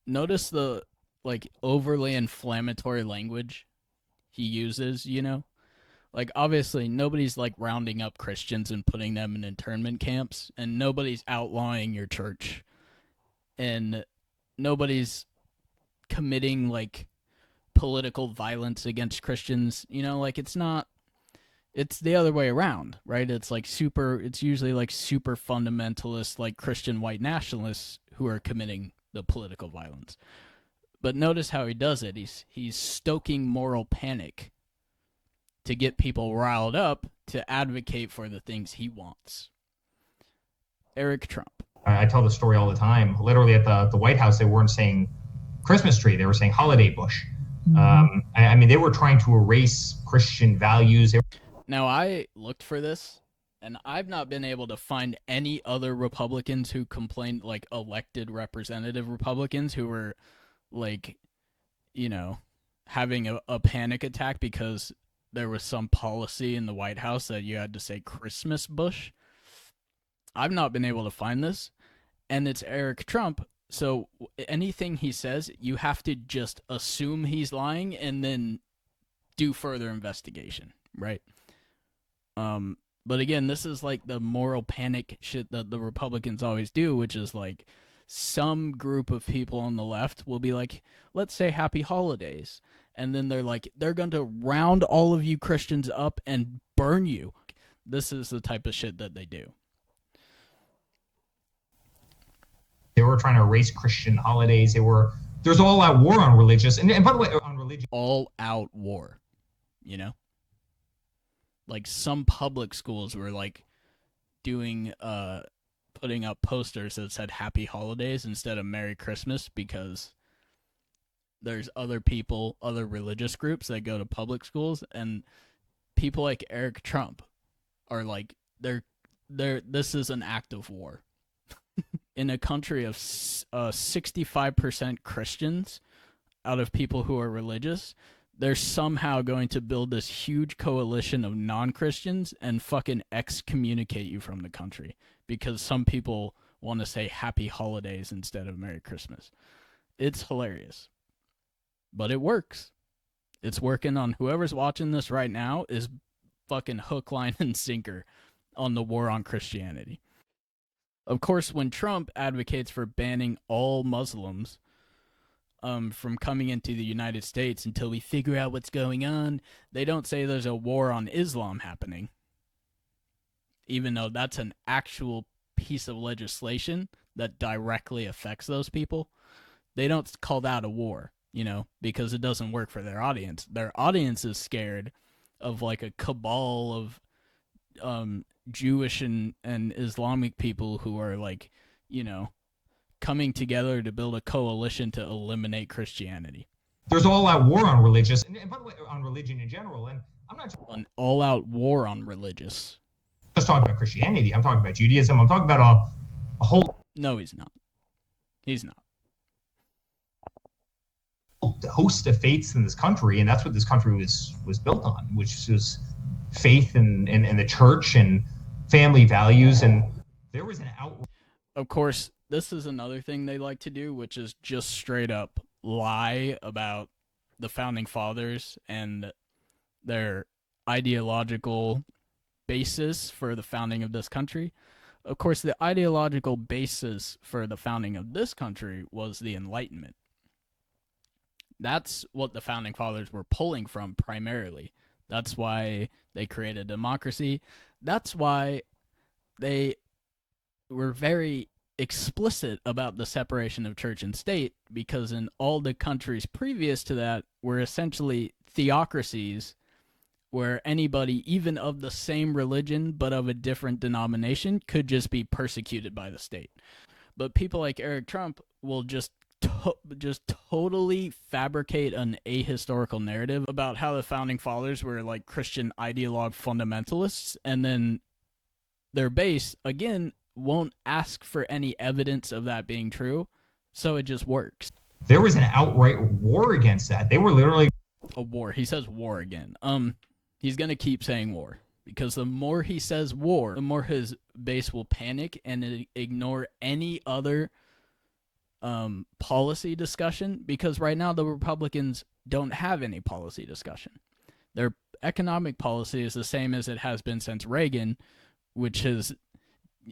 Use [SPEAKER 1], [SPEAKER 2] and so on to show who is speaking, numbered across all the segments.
[SPEAKER 1] Notice the like overly inflammatory language he uses, you know? Like obviously nobody's like rounding up Christians and putting them in internment camps, and nobody's outlawing your church, and nobody's committing like political violence against Christians. You know, like it's the other way around, right? It's usually like super fundamentalist like Christian white nationalists who are committing the political violence. But notice how he does it. He's stoking moral panic to get people riled up to advocate for the things he wants. Eric Trump.
[SPEAKER 2] I tell the story all the time. Literally at the White House, they weren't saying Christmas tree; they were saying holiday bush. I mean, they were trying to erase Christian values.
[SPEAKER 1] Now, I looked for this, and I've not been able to find any other Republicans who complained, like elected representative Republicans who were, like, you know, having a panic attack because there was some policy in the White House that you had to say Christmas Bush. I've not been able to find this, and it's Eric Trump. So anything he says, you have to just assume he's lying and then do further investigation, right? But again, this is like the moral panic shit that the Republicans always do, which is like some group of people on the left will be like, let's say happy holidays. And then they're going to round all of you Christians up and burn you. This is the type of shit that they do.
[SPEAKER 2] They were trying to erase Christian holidays. There's all out war on religious, and by the way, on religion.
[SPEAKER 1] All out war, you know? Like some public schools were like doing putting up posters that said happy holidays instead of Merry Christmas because there's other religious groups that go to public schools, and people like Eric Trump are like they're this is an act of war. In a country of 65% Christians out of people who are religious, they're somehow going to build this huge coalition of non-Christians and fucking excommunicate you from the country because some people want to say happy holidays instead of Merry Christmas. It's hilarious. But it works. It's working on whoever's watching this right now is fucking hook, line, and sinker on the war on Christianity. Of course, when Trump advocates for banning all Muslims from coming into the United States until we figure out what's going on, they don't say there's a war on Islam happening, even though that's an actual piece of legislation that directly affects those people. They don't call that a war, you know, because it doesn't work for their audience. Their audience is scared of like a cabal of Jewish and Islamic people who are like, you know, coming together to build a coalition to eliminate Christianity.
[SPEAKER 2] There's all out war on religious, and by the way, on religion in general. And I'm not
[SPEAKER 1] An all out war on religious.
[SPEAKER 2] just talking about Christianity. I'm talking about Judaism. I'm talking about a whole
[SPEAKER 1] No, he's not. He's not.
[SPEAKER 2] host of faiths in this country, and that's what this country was built on, which was faith in the church and family values. And there was an out.
[SPEAKER 1] Of course, this is another thing they like to do, which is just straight up lie about the founding fathers and their ideological basis for the founding of this country. Of course, the ideological basis for the founding of this country was the Enlightenment. That's what the founding fathers were pulling from primarily. That's why they created democracy. That's why they were very explicit about the separation of church and state, because in all the countries previous to that were essentially theocracies where anybody, even of the same religion but of a different denomination, could just be persecuted by the state. But people like Eric Trump will just totally fabricate an ahistorical narrative about how the founding fathers were like Christian ideologue fundamentalists, and then their base again won't ask for any evidence of that being true, so it just works.
[SPEAKER 2] There was an outright war against that. They were literally
[SPEAKER 1] A war. He says war again. He's gonna keep saying war because the more he says war, the more his base will panic and ignore any other policy discussion, because right now the Republicans don't have any policy discussion. Their economic policy is the same as it has been since Reagan, which is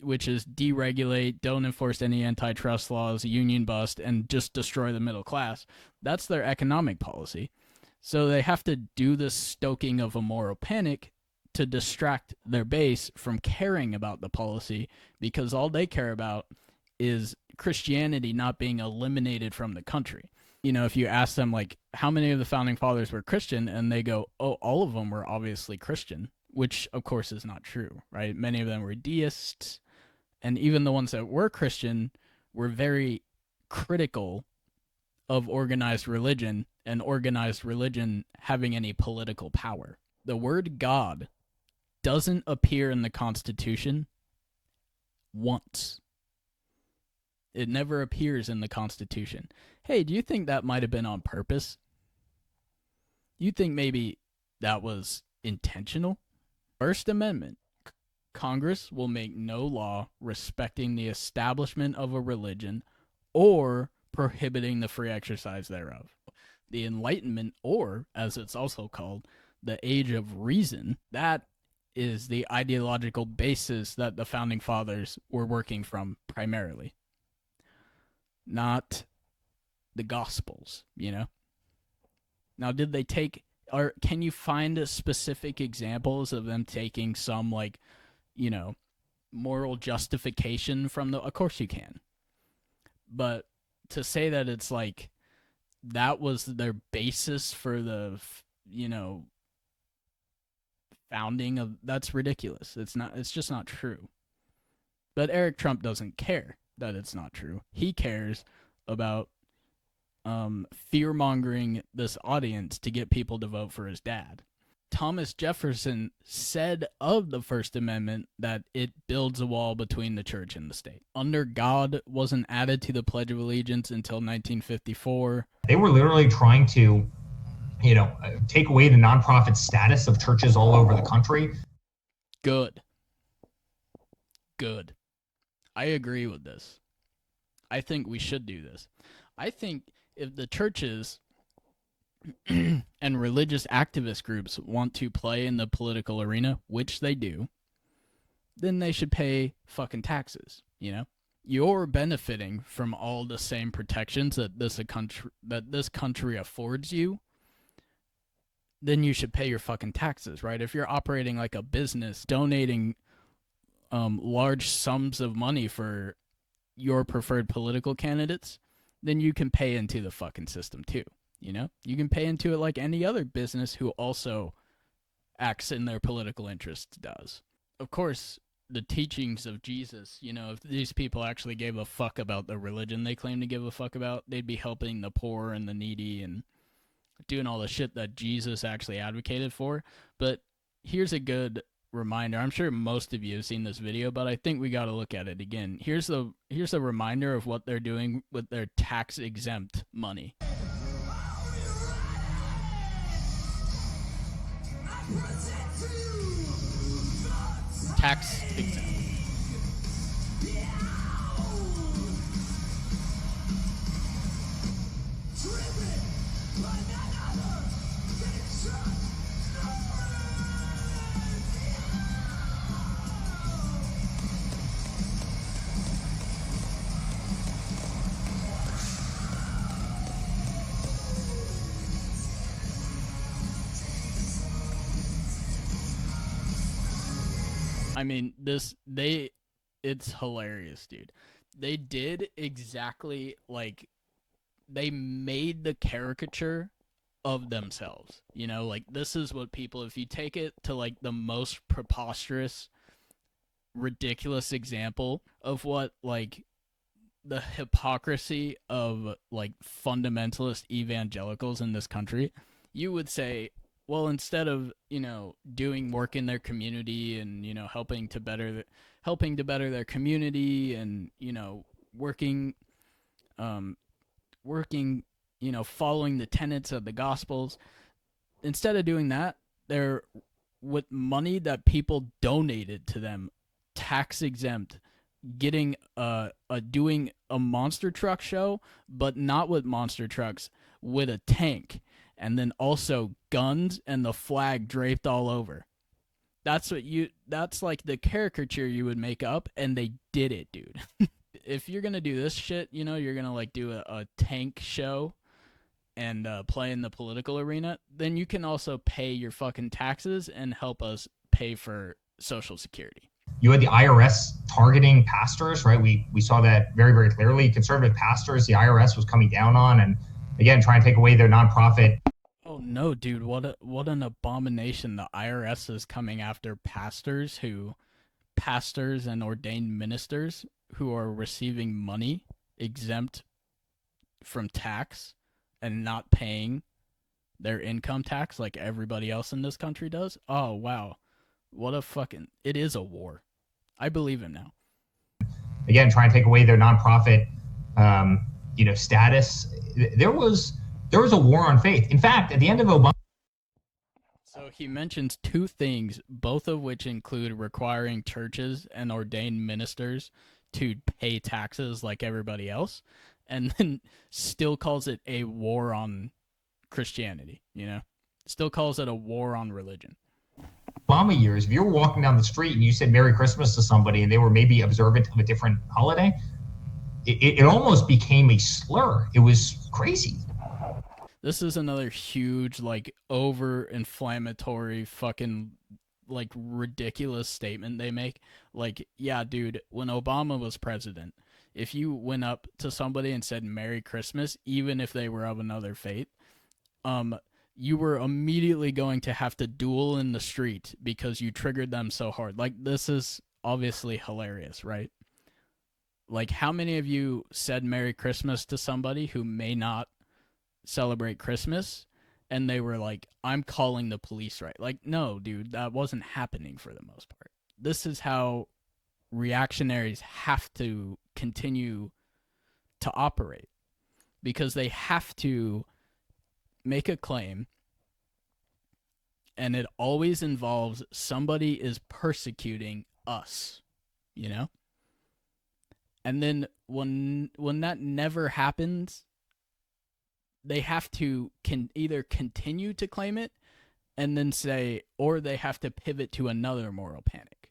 [SPEAKER 1] deregulate, don't enforce any antitrust laws, union bust, and just destroy the middle class. That's their economic policy. So they have to do this stoking of a moral panic to distract their base from caring about the policy, because all they care about is Christianity not being eliminated from the country. You know, if you ask them, like, how many of the founding fathers were Christian, and they go, oh, all of them were obviously Christian, which of course is not true, right? Many of them were deists, and even the ones that were Christian were very critical of organized religion and organized religion having any political power. The word God doesn't appear in the Constitution once. It never appears in the Constitution. Hey, do you think that might have been on purpose? You think maybe that was intentional? First Amendment. Congress will make no law respecting the establishment of a religion or prohibiting the free exercise thereof. The Enlightenment, or as it's also called, the Age of Reason, that is the ideological basis that the founding fathers were working from primarily. Not the Gospels, you know? Now, did they take, or can you find specific examples of them taking some, like, you know, moral justification from the, of course you can. But to say that it's like, that was their basis for the, you know, founding of, that's ridiculous. It's just not true. But Eric Trump doesn't care that it's not true. He cares about fear-mongering this audience to get people to vote for his dad. Thomas Jefferson said of the First Amendment that it builds a wall between the church and the state. Under God wasn't added to the Pledge of Allegiance until 1954.
[SPEAKER 2] They were literally trying to, you know, take away the nonprofit status of churches all over the country.
[SPEAKER 1] Good. I agree with this. I think we should do this. I think if the churches and religious activist groups want to play in the political arena, which they do, then they should pay fucking taxes, you know? You're benefiting from all the same protections that this country affords you, then you should pay your fucking taxes, right? If you're operating like a business, donating large sums of money for your preferred political candidates, then you can pay into the fucking system too. You know, you can pay into it like any other business who also acts in their political interests does. Of course, the teachings of Jesus, you know, if these people actually gave a fuck about the religion they claim to give a fuck about, they'd be helping the poor and the needy and doing all the shit that Jesus actually advocated for. But here's a good reminder. I'm sure most of you have seen this video, but I think we got to look at it again. Here's a reminder of what they're doing with their tax exempt money. Tax exempt. I mean, it's hilarious, dude. They did exactly like, they made the caricature of themselves. You know, like, this is what people, if you take it to like the most preposterous, ridiculous example of what like the hypocrisy of like fundamentalist evangelicals in this country, you would say, well, instead of, you know, doing work in their community and, you know, helping to better their community and, you know, working, you know, following the tenets of the Gospels, instead of doing that, with money that people donated to them, tax exempt, getting doing a monster truck show, but not with monster trucks, with a tank, and then also guns and the flag draped all over. That's like the caricature you would make up, and they did it, dude. If you're gonna do this shit, you're gonna like do a tank show and play in the political arena, then you can also pay your fucking taxes and help us pay for Social Security.
[SPEAKER 2] You had the IRS targeting pastors, right? We saw that very, very clearly. Conservative pastors, the IRS was coming down on, and again, trying to take away their nonprofit.
[SPEAKER 1] Oh no, dude! What an abomination! The IRS is coming after pastors and ordained ministers who are receiving money exempt from tax and not paying their income tax like everybody else in this country does. Oh wow, what a fucking! It is a war. I believe him now.
[SPEAKER 2] Again, trying to take away their nonprofit, status. There was a war on faith. In fact, at the end of Obama.
[SPEAKER 1] So he mentions two things, both of which include requiring churches and ordained ministers to pay taxes like everybody else, and then still calls it a war on Christianity, Still calls it a war on religion.
[SPEAKER 2] Obama years, if you were walking down the street and you said Merry Christmas to somebody and they were maybe observant of a different holiday, it almost became a slur. It was crazy.
[SPEAKER 1] This is another huge, like, over-inflammatory fucking, like, ridiculous statement they make. Like, yeah, dude, when Obama was president, if you went up to somebody and said Merry Christmas, even if they were of another faith, you were immediately going to have to duel in the street because you triggered them so hard. Like, this is obviously hilarious, right? Like, how many of you said Merry Christmas to somebody who may not celebrate Christmas, and they were like, I'm calling the police, right? Like, no, dude, that wasn't happening for the most part. This is how reactionaries have to continue to operate, because they have to make a claim, and it always involves somebody is persecuting us, And then when that never happens, they have to either continue to claim it and then say, or they have to pivot to another moral panic,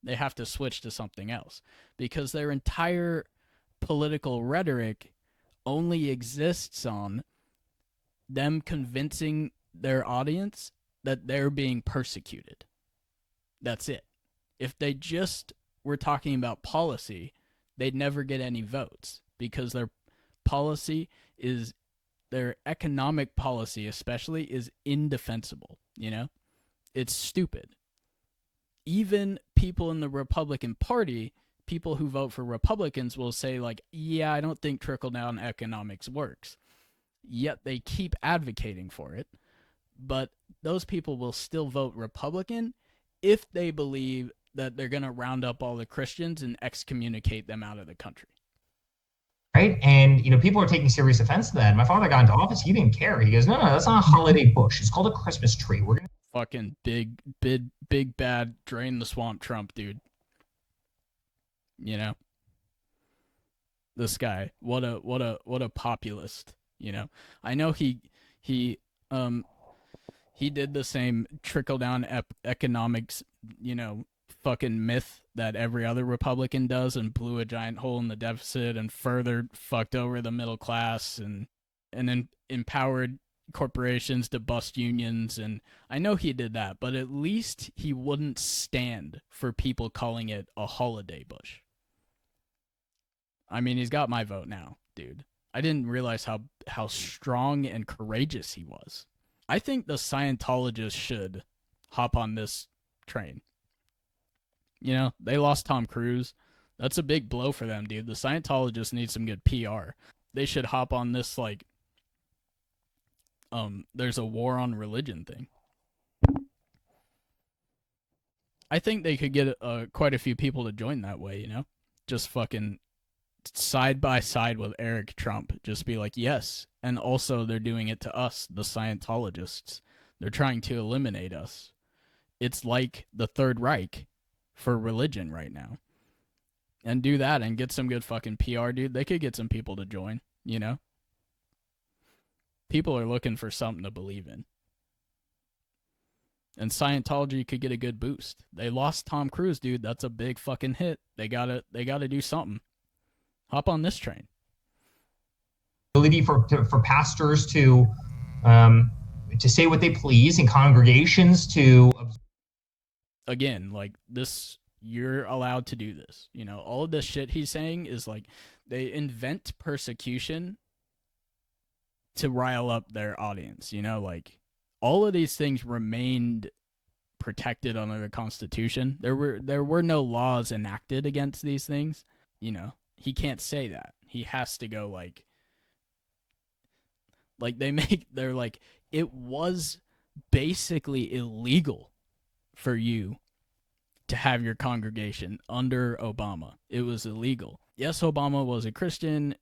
[SPEAKER 1] They have to switch to something else, because their entire political rhetoric only exists on them convincing their audience that they're being persecuted. That's it. If they just were talking about policy, they'd never get any votes, because their policy is, their economic policy especially, is indefensible, It's stupid. Even people in the Republican Party, people who vote for Republicans, will say, like, yeah, I don't think trickle-down economics works. Yet they keep advocating for it. But those people will still vote Republican if they believe that they're going to round up all the Christians and excommunicate them out of the country.
[SPEAKER 2] Right? And, people are taking serious offense to that. My father got into office. He didn't care. He goes, no, that's not a holiday bush. It's called a Christmas tree. We're going to
[SPEAKER 1] fucking big, bad, drain the swamp Trump, dude. This guy, what a populist, I know he did the same trickle down economics, fucking myth that every other Republican does, and blew a giant hole in the deficit and further fucked over the middle class, and then empowered corporations to bust unions. And I know he did that, but at least he wouldn't stand for people calling it a holiday bush. I mean, he's got my vote now, dude. I didn't realize how strong and courageous he was. I think the Scientologists should hop on this train. They lost Tom Cruise. That's a big blow for them, dude. The Scientologists need some good PR. They should hop on this, like, there's a war on religion thing. I think they could get quite a few people to join that way, Just fucking side by side with Eric Trump. Just be like, yes. And also they're doing it to us, the Scientologists. They're trying to eliminate us. It's like the Third Reich for religion right now. and do that and get some good fucking PR, dude, they could get some people to join, you know? People are looking for something to believe in. And Scientology could get a good boost. They lost Tom Cruise, dude. That's a big fucking hit. They gotta do something. Hop on this train.
[SPEAKER 2] Ability for pastors to say what they please, and congregations to.
[SPEAKER 1] Again, like this, you're allowed to do this. You know, all of this shit he's saying is like they invent persecution to rile up their audience. You know, like all of these things remained protected under the Constitution. There were no laws enacted against these things. You know, he can't say that. He has to go like they're like, it was basically illegal for you to have your congregation under Obama. It was illegal. Yes, Obama was a Christian.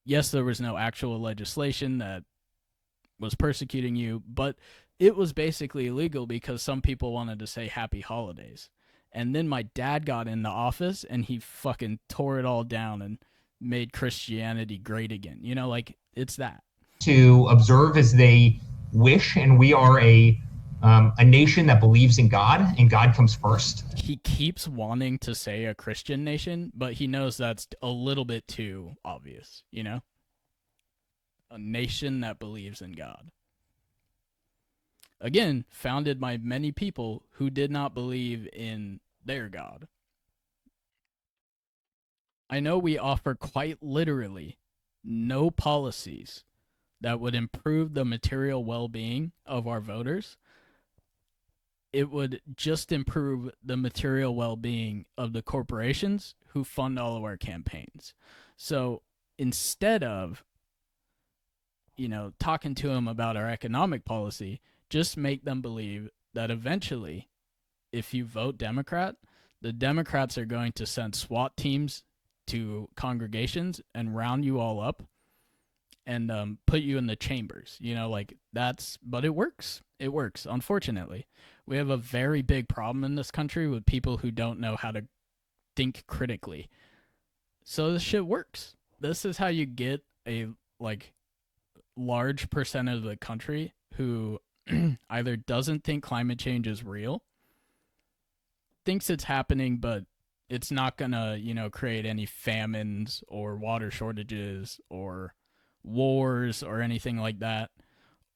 [SPEAKER 1] Yes, there was no actual legislation that was persecuting you, but it was basically illegal because some people wanted to say happy holidays. And then my dad got in the office and he fucking tore it all down and made Christianity great again. You know, like it's that.
[SPEAKER 2] To observe as they wish, and we are a nation that believes in God, and God comes first.
[SPEAKER 1] He keeps wanting to say a Christian nation, but he knows that's a little bit too obvious, you know? A nation that believes in God. Again, founded by many people who did not believe in their God. I know we offer quite literally no policies that would improve the material well-being of our voters. It would just improve the material well-being of the corporations who fund all of our campaigns. So instead of, you know, talking to them about our economic policy, just make them believe that eventually, if you vote Democrat, the Democrats are going to send SWAT teams to congregations and round you all up and put you in the chambers. You know, like that's, but it works. It works. Unfortunately, we have a very big problem in this country with people who don't know how to think critically. So this shit works. This is how you get a like large percent of the country who either doesn't think climate change is real, thinks it's happening, but it's not gonna, you know, create any famines or water shortages or wars or anything like that,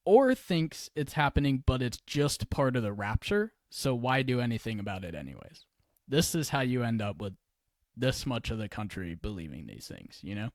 [SPEAKER 1] or thinks it's happening, but it's just part of the rapture, so why do anything about it anyways? This is how you end up with this much of the country believing these things, you know?